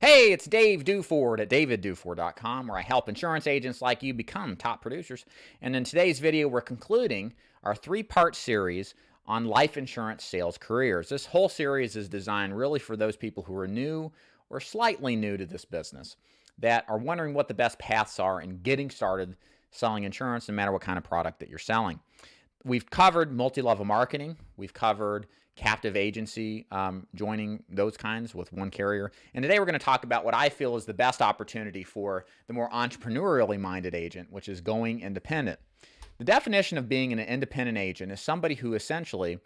Hey, it's Dave Duford at davidduford.com, where I help insurance agents like you become top producers. And in today's video, we're concluding our three-part series on life insurance sales careers. This whole series is designed really for those people who are new or slightly new to this business that are wondering what the best paths are in getting started selling insurance, no matter what kind of product that you're selling. We've covered multi-level marketing. We've covered captive agency, joining those kinds with one carrier. And today we're going to talk about what I feel is the best opportunity for the more entrepreneurially minded agent, which is going independent. The definition of being an independent agent is somebody who essentially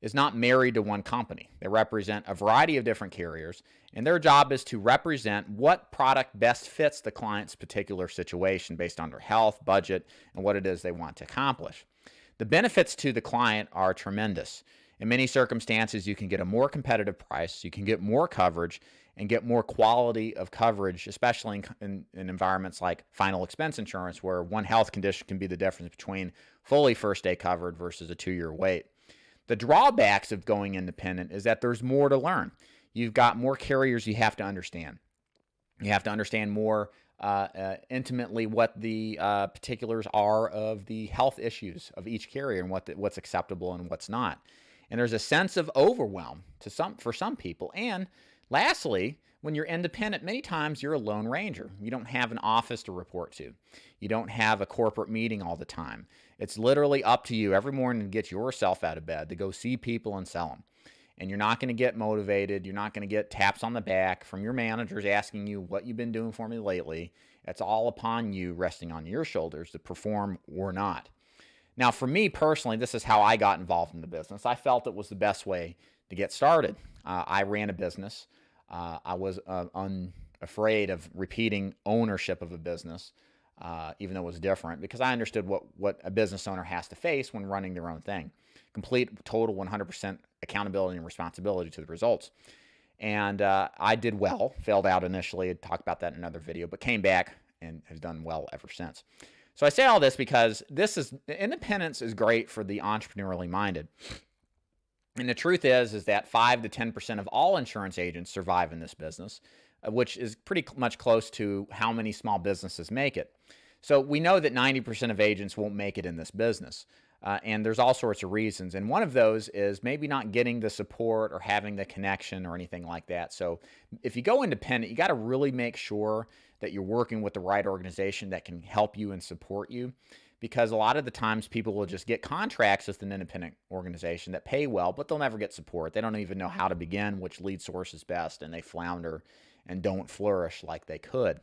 is not married to one company. They represent a variety of different carriers, and their job is to represent what product best fits the client's particular situation based on their health, budget, and what it is they want to accomplish. The benefits to the client are tremendous. In many circumstances, you can get a more competitive price, you can get more coverage, and get more quality of coverage, especially in environments like final expense insurance, where one health condition can be the difference between fully first day covered versus a 2-year wait. The drawbacks of going independent is that there's more to learn. You've got more carriers you have to understand. You have to understand more intimately what the particulars are of the health issues of each carrier and what's acceptable and what's not. And there's a sense of overwhelm for some people. And lastly, when you're independent, many times you're a lone ranger. You don't have an office to report to. You don't have a corporate meeting all the time. It's literally up to you every morning to get yourself out of bed, to go see people and sell them. And you're not going to get motivated. You're not going to get taps on the back from your managers asking you what you've been doing for me lately. It's all upon you, resting on your shoulders to perform or not. Now, for me personally, this is how I got involved in the business. I felt it was the best way to get started. I ran a business. I was unafraid of repeating ownership of a business, even though it was different, because I understood what a business owner has to face when running their own thing. Complete, total, 100% accountability and responsibility to the results. And I did well, failed out initially. I'd talk about that in another video, but came back and has done well ever since. So I say all this because independence is great for the entrepreneurially minded. And the truth is that 5 to 10% of all insurance agents survive in this business, which is pretty much close to how many small businesses make it. So we know that 90% of agents won't make it in this business. And there's all sorts of reasons. And one of those is maybe not getting the support or having the connection or anything like that. So if you go independent, you got to really make sure that you're working with the right organization that can help you and support you. Because a lot of the times people will just get contracts with an independent organization that pay well, but they'll never get support. They don't even know how to begin, which lead source is best, and they flounder and don't flourish like they could.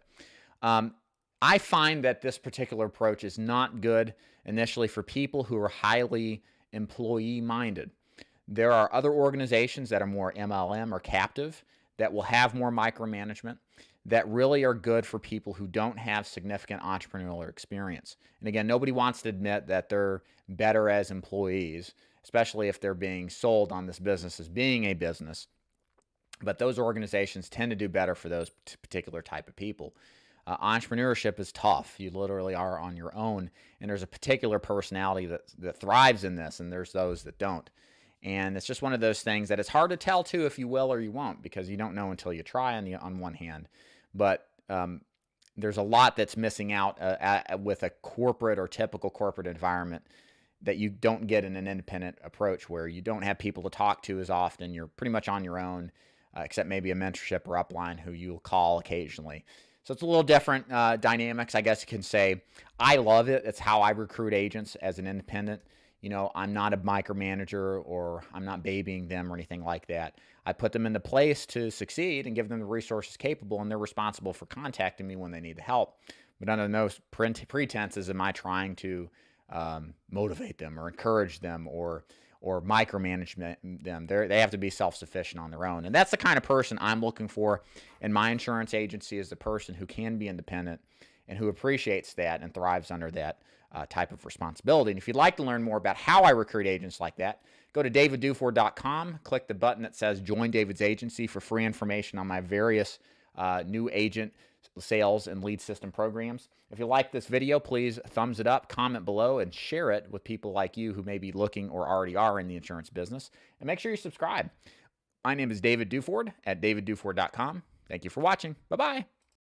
I find that this particular approach is not good initially for people who are highly employee-minded. There are other organizations that are more MLM or captive that will have more micromanagement that really are good for people who don't have significant entrepreneurial experience. And again, nobody wants to admit that they're better as employees, especially if they're being sold on this business as being a business. But those organizations tend to do better for those particular type of people. Entrepreneurship is tough. You literally are on your own, and there's a particular personality that thrives in this, and there's those that don't. And it's just one of those things that it's hard to tell, too, if you will or you won't, because you don't know until you try on one hand. But there's a lot that's missing out with a corporate or typical corporate environment that you don't get in an independent approach, where you don't have people to talk to as often. You're pretty much on your own, except maybe a mentorship or upline who you'll call occasionally. So it's a little different dynamics, I guess you can say. I love it. It's how I recruit agents as an independent. You know, I'm not a micromanager, or I'm not babying them or anything like that. I put them into place to succeed and give them the resources capable, and they're responsible for contacting me when they need the help. But under no pretenses am I trying to motivate them or encourage them or micromanage them. They have to be self-sufficient on their own. And that's the kind of person I'm looking for in my insurance agency, is the person who can be independent and who appreciates that and thrives under that type of responsibility. And if you'd like to learn more about how I recruit agents like that, go to davidduford.com, click the button that says Join David's Agency for free information on my various new agent sales and lead system programs. If you like this video, please thumbs it up, comment below, and share it with people like you who may be looking or already are in the insurance business. And make sure you subscribe. My name is David Duford at davidduford.com. Thank you for watching. Bye-bye.